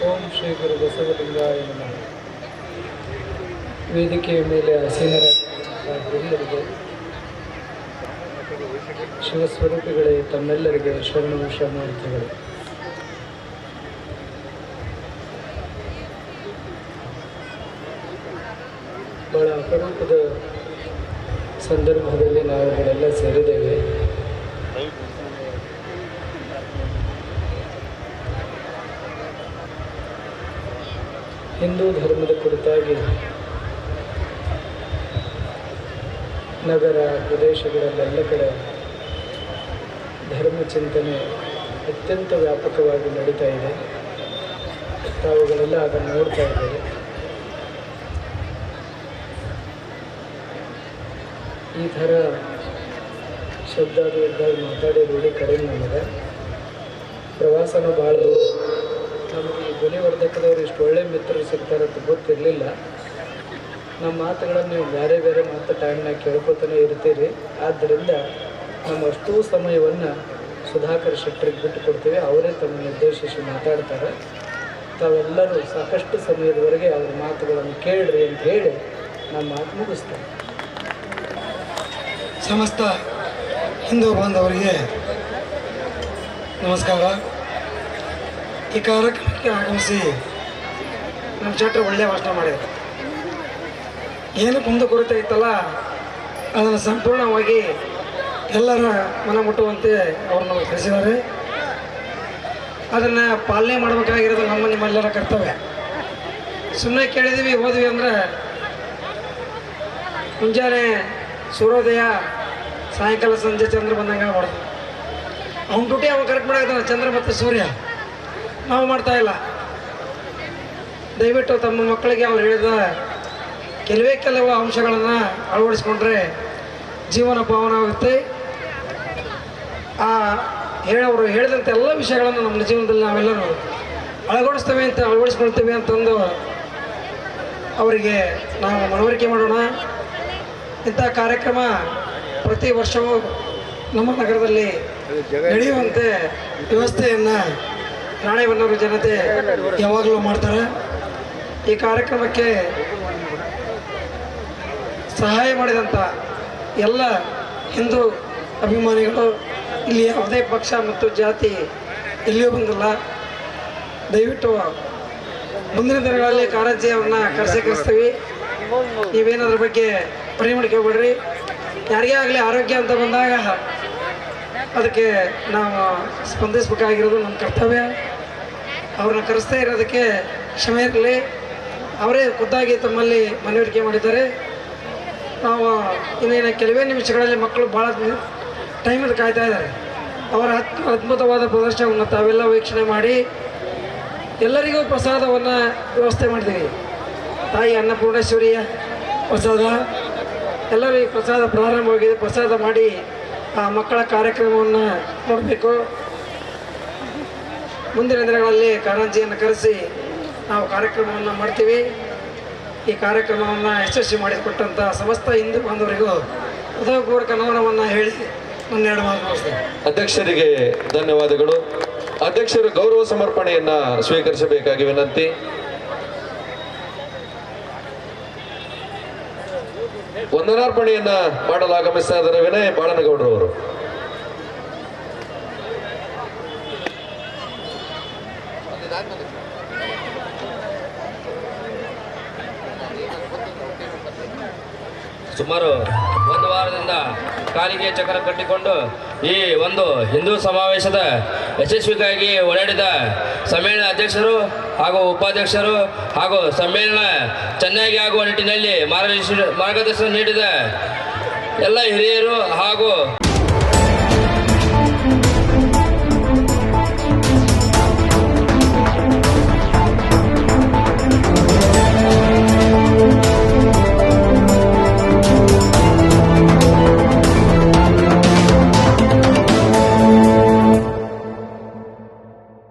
ಓಂ ಶ್ರೀ ಗುರು ಬಸವಲಿಂಗಾಯ ನಮಃ. ವೇದಿಕೆಯ ಮೇಲೆ ಆಸೀನರಾಗಿರುವವರಿಗೆ, ಶಿವಸ್ವರೂಪಿಗಳೇ, ತಮ್ಮೆಲ್ಲರಿಗೆ ಶರಣು ಶರಣಾರ್ಥಿಗಳು. ಬಹಳ ಅಪರೂಪದ ಸಂದರ್ಭದಲ್ಲಿ ನಾವುಗಳೆಲ್ಲ ಸೇರಿದ್ದೇವೆ. ಹಿಂದೂ ಧರ್ಮದ ಕುರಿತಾಗಿ ನಗರ ಪ್ರದೇಶಗಳಲ್ಲೆಲ್ಲ ಕಡೆ ಧರ್ಮ ಚಿಂತನೆ ಅತ್ಯಂತ ವ್ಯಾಪಕವಾಗಿ ನಡೀತಾ ಇದೆ. ತಾವುಗಳೆಲ್ಲ ಅದನ್ನು ನೋಡ್ತಾ ಇದ್ದಾರೆ. ಈ ಥರ ಶಬ್ದಾದಿ ಮಾತಾಡಿ ರೂಢಿ ಕಡಿಮೆ ನಮಗೆ. ಪ್ರವಾಸನೂ ಭಾಳ ನಮಗೆ ಈ ಧ್ವನಿವರ್ಧಕದವ್ರು ಇಷ್ಟು ಒಳ್ಳೆ ಮಿತ್ರರು ಸಿಗ್ತಾರಂತ ಗೊತ್ತಿರಲಿಲ್ಲ. ನಮ್ಮ ಮಾತುಗಳನ್ನು ನೀವು ಬೇರೆ ಬೇರೆ ಮಾತು ಟೈಮ್ನಾಗ ಕೇಳ್ಕೊತಾನೆ ಇರ್ತೀರಿ. ಆದ್ದರಿಂದ ನಮ್ಮ ಅಷ್ಟೂ ಸಮಯವನ್ನು ಸುಧಾಕರ್ ಶೆಟ್ಟರಿಗೆ ಬಿಟ್ಟು ಕೊಡ್ತೀವಿ. ಅವರೇ ತಮ್ಮನ್ನು ಉದ್ದೇಶಿಸಿ ಮಾತಾಡ್ತಾರೆ. ತಾವೆಲ್ಲರೂ ಸಾಕಷ್ಟು ಸಮಯದವರೆಗೆ ಅವ್ರ ಮಾತುಗಳನ್ನು ಕೇಳ್ರಿ ಅಂತ ಹೇಳಿ ನಮ್ಮ ಮಾತು ಮುಗಿಸ್ತಾರೆ. ಸಮಸ್ತ ಹಿಂದೂ ಬಾಂಧವರಿಗೆ ನಮಸ್ಕಾರ. ಈ ಕಾರ್ಯಕ್ರಮಕ್ಕೆ ಆಗಮಿಸಿ ನಮ್ಮ ಶೆಟ್ಟರು ಒಳ್ಳೆಯ ಭಾಷಣ ಮಾಡಿದರು. ಏನು ಕುಂದು ಕೊರತೆ ಇತ್ತಲ್ಲ ಅದನ್ನು ಸಂಪೂರ್ಣವಾಗಿ ಎಲ್ಲರ ಮನ ಮುಟ್ಟುವಂತೆ ಅವರು ನಮಗೆ ತಿಳಿಸಿದ್ದಾರೆ. ಅದನ್ನು ಪಾಲನೆ ಮಾಡಬೇಕಾಗಿರೋದು ನಿಮ್ಮೆಲ್ಲರ ಕರ್ತವ್ಯ. ಸುಮ್ಮನೆ ಕೇಳಿದ್ದೀವಿ ಹೋದ್ವಿ ಅಂದರೆ ಮುಂಜಾನೆ ಸೂರ್ಯೋದಯ, ಸಾಯಂಕಾಲ ಸಂಜೆ ಚಂದ್ರ ಬಂದಂಗೆ ಮಾಡೋದು. ಅವ್ನ ಡ್ಯೂಟಿ ಅವ್ನು ಕರೆಕ್ಟ್ ಮಾಡಾಗ್ತಾನೆ, ಚಂದ್ರ ಮತ್ತು ಸೂರ್ಯ. ನಾವು ಮಾಡ್ತಾಯಿಲ್ಲ. ದಯವಿಟ್ಟು ತಮ್ಮ ಮಕ್ಕಳಿಗೆ ಅವ್ರು ಹೇಳಿದ ಕೆಲವು ಅಂಶಗಳನ್ನು ಅಳವಡಿಸ್ಕೊಂಡ್ರೆ ಜೀವನ ಪಾವನವಾಗುತ್ತೆ. ಅವರು ಹೇಳಿದಂಥ ಎಲ್ಲ ವಿಷಯಗಳನ್ನು ನಮ್ಮ ಜೀವನದಲ್ಲಿ ನಾವೆಲ್ಲರೂ ಅಳವಡಿಸ್ಕೊಳ್ತೇವೆ ಅಂತಂದು ಅವರಿಗೆ ನಾವು ಮನವರಿಕೆ ಮಾಡೋಣ. ಇಂಥ ಕಾರ್ಯಕ್ರಮ ಪ್ರತಿ ವರ್ಷವೂ ನಮ್ಮ ನಗರದಲ್ಲಿ ನಡೆಯುವಂತೆ ವ್ಯವಸ್ಥೆಯನ್ನು ರಾಣೆಬೆನ್ನೂರು ಜನತೆ ಯಾವಾಗಲೂ ಮಾಡ್ತಾರೆ. ಈ ಕಾರ್ಯಕ್ರಮಕ್ಕೆ ಸಹಾಯ ಮಾಡಿದಂಥ ಎಲ್ಲ ಹಿಂದೂ ಅಭಿಮಾನಿಗಳು, ಇಲ್ಲಿ ಯಾವುದೇ ಪಕ್ಷ ಮತ್ತು ಜಾತಿ ಎಲ್ಲಿಯೂ ಬಂದಿಲ್ಲ. ದಯವಿಟ್ಟು ಮುಂದಿನ ದಿನಗಳಲ್ಲಿ ಕಾರಂಜಿ ಅವ್ರನ್ನ ಕರೆಸ್ತೀವಿ. ನೀವೇನದ್ರ ಬಗ್ಗೆ ಪರಿಮಣಿಕೆ ಹೋಗ್ಬೇಡ್ರಿ. ಯಾರಿಗೇ ಆಗಲಿ ಆರೋಗ್ಯ ಅಂತ ಬಂದಾಗ ಅದಕ್ಕೆ ನಾವು ಸ್ಪಂದಿಸಬೇಕಾಗಿರೋದು ನಮ್ಮ ಕರ್ತವ್ಯ. ಅವ್ರನ್ನ ಕರೆಸ್ತಾ ಇರೋದಕ್ಕೆ ಕ್ಷಮೆ ಇರಲಿ. ಅವರೇ ಖುದ್ದಾಗಿ ತಮ್ಮಲ್ಲಿ ಮನವರಿಕೆ ಮಾಡಿದ್ದಾರೆ. ನಾವು ಇನ್ನೇನು ಕೆಲವೇ ನಿಮಿಷಗಳಲ್ಲಿ ಮಕ್ಕಳು ಭಾಳ ಟೈಮಲ್ಲಿ ಕಾಯ್ತಾ ಇದ್ದಾರೆ. ಅವರ ಅದ್ಭುತವಾದ ಪ್ರದರ್ಶನವನ್ನು ತಾವೆಲ್ಲ ವೀಕ್ಷಣೆ ಮಾಡಿ ಎಲ್ಲರಿಗೂ ಪ್ರಸಾದವನ್ನು ವ್ಯವಸ್ಥೆ ಮಾಡಿದ್ದೀವಿ. ತಾಯಿ ಅನ್ನಪೂರ್ಣೇಶ್ವರಿಯ ಪ್ರಸಾದ ಎಲ್ಲರೂ ಈ ಪ್ರಸಾದ ಪ್ರಾರಂಭವಾಗಿದೆ. ಪ್ರಸಾದ ಮಾಡಿ ಆ ಮಕ್ಕಳ ಕಾರ್ಯಕ್ರಮವನ್ನು ನೋಡಬೇಕು. ಮುಂದಿನ ದಿನಗಳಲ್ಲಿ ಕಾರಂಜಿಯನ್ನು ಕರೆಸಿ ನಾವು ಕಾರ್ಯಕ್ರಮವನ್ನು ಮಾಡ್ತೀವಿ. ಈ ಕಾರ್ಯಕ್ರಮವನ್ನು ಯಶಸ್ವಿ ಮಾಡಿಕೊಟ್ಟಂಥ ಸಮಸ್ತ ಹಿಂದೂ ಬಾಂಧವರಿಗೂ ಹೃದಯಪೂರ್ವಕ ನಮನವನ್ನು ಹೇಳಿ ನನ್ನ 2 ಮಾತು ಮುಗಿಸ್ತೇನೆ. ಅಧ್ಯಕ್ಷರಿಗೆ ಧನ್ಯವಾದಗಳು. ಅಧ್ಯಕ್ಷರು ಗೌರವ ಸಮರ್ಪಣೆಯನ್ನ ಸ್ವೀಕರಿಸಬೇಕಾಗಿ ವಿನಂತಿ. ವಂದನಾರ್ಪಣೆಯನ್ನ ಮಾಡಲು ಆಗಮಿಸ್ತಾ ಇದ್ದಾರೆ ವಿನಯ್ ಬಾಳನಗೌಡರವರು. ಸುಮಾರು 1 ವಾರದಿಂದ ಕಾಲಿಗೆ ಚಕ್ರ ಕಟ್ಟಿಕೊಂಡು ಈ ಒಂದು ಹಿಂದೂ ಸಮಾವೇಶದ ಯಶಸ್ವಿಗಾಗಿ ಓಡಾಡಿದ ಸಮ್ಮೇಳನ ಅಧ್ಯಕ್ಷರು ಹಾಗೂ ಉಪಾಧ್ಯಕ್ಷರು ಹಾಗೂ ಸಮ್ಮೇಳನ ಚೆನ್ನಾಗಿ ಆಗುವ ನಿಟ್ಟಿನಲ್ಲಿ ಮಾರ್ಗದರ್ಶನ ನೀಡಿದ ಎಲ್ಲ ಹಿರಿಯರು ಹಾಗೂ